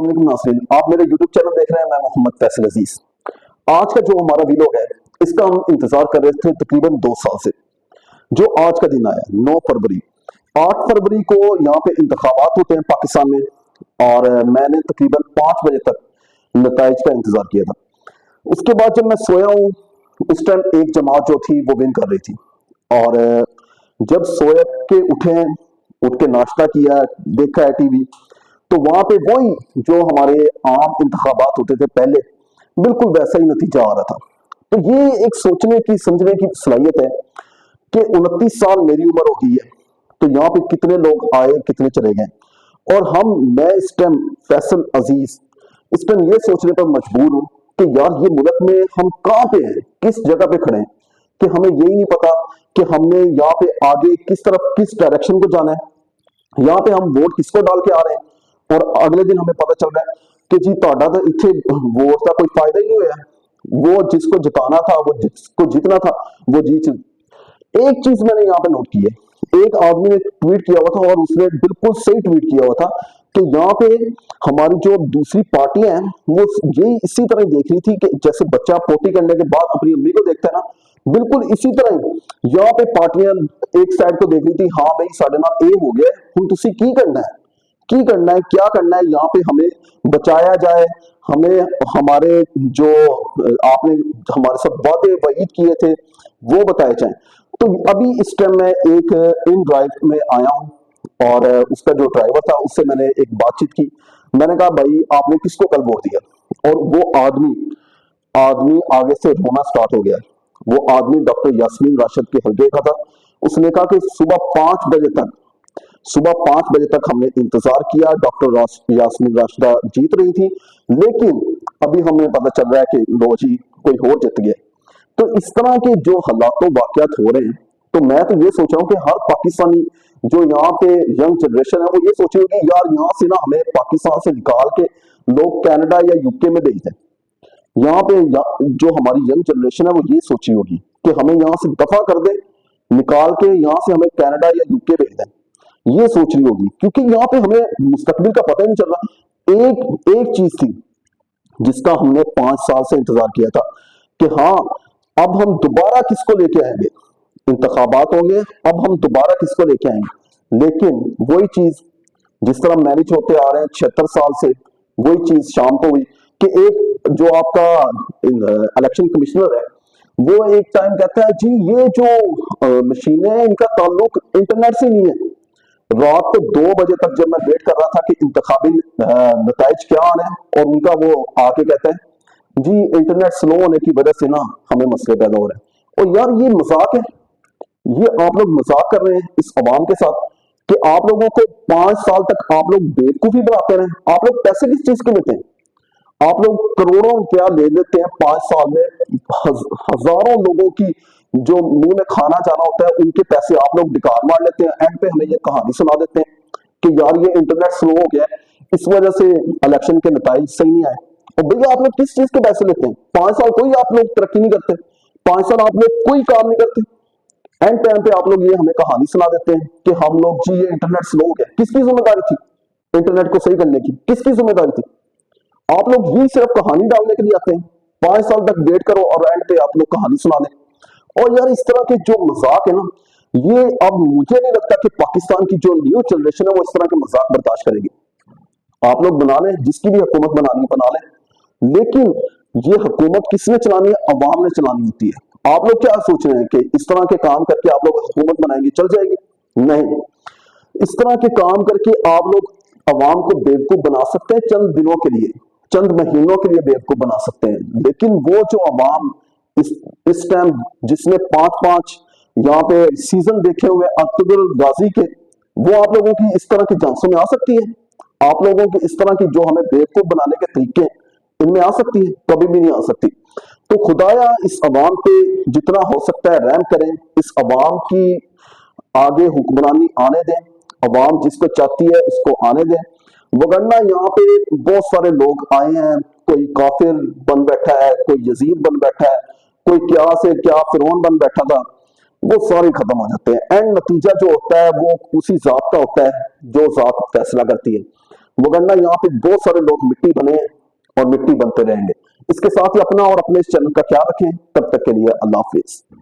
अस्सलाम वालेकुम नाज़रीन, आप मेरे YouTube चैनल देख रहे हैं। मैं मोहम्मद फैसल अजीज। आज का जो हमारा वीडियो है, इसका हम इंतजार कर रहे थे तकरीबन 2 साल से। जो आज का दिन आया 9 फरवरी, 8 फरवरी को यहाँ पे इंतखाबात होते हैं पाकिस्तान में, और मैंने तकरीबन 5 बजे तक नताइज का इंतजार किया था। उसके बाद जब मैं सोया हूँ, उस टाइम एक जमात जो थी वो विन कर रही थी, और जब सोया के उठे, उठ के नाश्ता किया, देखा है टीवी, तो वहां पे वही जो हमारे आम इंतखाबात होते थे पहले, बिल्कुल वैसा ही नतीजा आ रहा था। तो ये एक सोचने की समझने की सलाहियत है कि 29 साल मेरी उम्र हो गई है, तो यहाँ पे कितने लोग आए, कितने चले गए, और मैं इस टाइम फैसल अजीज इस टाइम ये सोचने पर मजबूर हूं कि यार ये मुल्क में हम कहाँ पे हैं, किस जगह पे खड़े हैं, कि हमें यही नहीं पता कि हमने यहाँ पे आगे किस तरफ, किस डायरेक्शन को जाना है। यहाँ पे हम वोट किसको डाल के आ रहे हैं, और अगले दिन हमें पता चल रहा है कि जी ਤੁਹਾਡਾ तो इतने वोट का कोई फायदा ही नहीं हुआ। वो जिसको जिताना था, वो जिसको जीतना था, वो जीत। एक चीज मैंने यहाँ पे नोट की है, एक आदमी ने ट्वीट किया हुआ था, और उसने बिल्कुल सही ट्वीट किया हुआ था कि यहाँ पे हमारी जो दूसरी पार्टियां हैं, वो यही इसी तरह देख रही थी कि जैसे बच्चा पोटी करने के बाद अपनी अम्मी को देखता है ना, बिल्कुल इसी तरह यहाँ पे पार्टियां एक साइड को देख रही थी, हाँ भाई साढ़े नाल ए हो गया, हम तुसी की करना है, की करना है, क्या करना है, यहाँ पे हमें बचाया जाए, हमें हमारे जो आपने हमारे साथ वादे वईद किए थे वो बताए जाए। तो अभी इस टाइम मैं एक इन ड्राइव में आया हूँ, और उसका जो ड्राइवर था उससे मैंने एक बातचीत की। मैंने कहा भाई आपने किसको कल वोट दिया, और वो आदमी आदमी आगे से रोना स्टार्ट हो गया। वो आदमी डॉक्टर यास्मीन राशिद के हल्के का था। उसने कहा कि सुबह 5 बजे तक हमने इंतजार किया, डॉक्टर यास्मीन राशिदा जीत रही थी, लेकिन अभी हमें पता चल रहा है कि लो जी कोई और जीत गया। तो इस तरह के जो हालात वाकयात हो रहे हैं, तो मैं तो ये सोच रहा हूँ कि हर पाकिस्तानी जो यहाँ पे यंग जनरेशन है, वो ये सोचे कि यार यहाँ से ना हमें पाकिस्तान से निकाल के लोग कनाडा या यूके में भेज दें। यहाँ पे जो हमारी यंग जनरेशन है वो ये सोची होगी कि हमें यहाँ से दफा कर दे, निकाल के यहाँ से हमें कनाडा या यूके भेज दें, ये सोच रही होगी, क्योंकि यहाँ पे हमें मुस्तकबिल का पता ही नहीं चल रहा। एक एक चीज थी जिसका हमने 5 साल से इंतजार किया था कि हाँ अब हम दोबारा किसको लेके आएंगे, इंतखाबात होंगे, अब हम दोबारा किसको लेके आएंगे। लेकिन वही चीज जिस तरह मैनेज होते आ रहे हैं 76 साल से, वही चीज शाम को हुई कि एक जो आपका इलेक्शन कमिश्नर है, वो एक टाइम कहता है जी ये जो मशीनें हैं इनका ताल्लुक इंटरनेट से नहीं है। रात को 2 बजे तक जब मैं वेट कर रहा था कि इंतखाबी नताइज क्या आने हैं, और उनका वो आके कहता है जी इंटरनेट स्लो होने की वजह से ना हमें मसले पैदा हो रहे हैं। और यार ये मजाक है, ये आप लोग मजाक कर रहे हैं इस अवाम के साथ कि आप लोगों को 5 साल तक आप लोग बेवकूफी बनाते रहे। आप लोग पैसे किस चीज के लेते हैं, आप लोग करोड़ों रुपया ले लेते हैं 5 साल में, हजारों लोगों की जो मुंह में खाना जाना होता है उनके पैसे आप लोग डिकार मार लेते हैं। एंड पे हमें ये कहानी सुना देते हैं कि यार ये इंटरनेट स्लो हो गया है, इस वजह से इलेक्शन के नतीजे सही नहीं आए। और भैया आप लोग किस चीज के पैसे लेते हैं? 5 साल कोई आप लोग तरक्की नहीं करते, 5 साल आप लोग कोई काम नहीं करते, एंड टाइम पे आप लोग ये हमें कहानी सुना देते हैं कि हम लोग जी ये इंटरनेट स्लो हो गया। किसकी जिम्मेदारी थी इंटरनेट को सही करने की, किसकी जिम्मेदारी थी? आप लोग ही सिर्फ कहानी डालने के लिए आते हैं, 5 साल तक वेट करो और एंड पे आप लोग कहानी सुना दें। और यार इस तरह के जो मजाक है ना, ये अब मुझे नहीं लगता कि पाकिस्तान की जो न्यू जनरेशन है वो इस तरह के मजाक बर्दाश्त करेगी। आप लोग बना लें, जिसकी भी हुकूमत बनानी बना लें, लेकिन ये हुकूमत किसने चलानी है? अवाम ने चलानी होती है। आप लोग क्या सोच रहे हैं कि इस तरह के काम करके आप लोग हुकूमत बनाएंगे, चल जाएगी? नहीं, इस तरह के काम करके आप लोग अवाम को बेवकूफ बना सकते हैं, चंद दिनों के लिए, चंद महीनों के लिए बेवकूफ बना सकते हैं। लेकिन वो जो अवाम इस टाइम जिसने 5-5 यहाँ पे सीजन देखे हुए अख्तर गाजी के, वो आप लोगों की इस तरह की झांसों में आ सकती है? आप लोगों की इस तरह की जो हमें बेवकूफ बनाने के तरीके इनमें आ सकती है? कभी भी नहीं आ सकती। तो खुदाया इस अवाम पे जितना हो सकता है रहम करें, इस अवाम की आगे हुक्मरानी आने दें, अवाम जिसको चाहती है उसको आने दें। वगरना यहाँ पे बहुत सारे लोग आए हैं, कोई काफिर बन बैठा है, कोई यजीद बन बैठा है, कोई क्या से क्या फिरौन बन बैठा था, वो सारे खत्म हो जाते हैं। एंड नतीजा जो होता है वो उसी जात का होता है जो जात फैसला करती है। वगरना यहाँ पे बहुत सारे लोग मिट्टी बने और मिट्टी बनते रहेंगे। इसके साथ ही अपना और अपने इस चैनल का ख्याल रखें। तब तक के लिए अल्लाह हाफिज।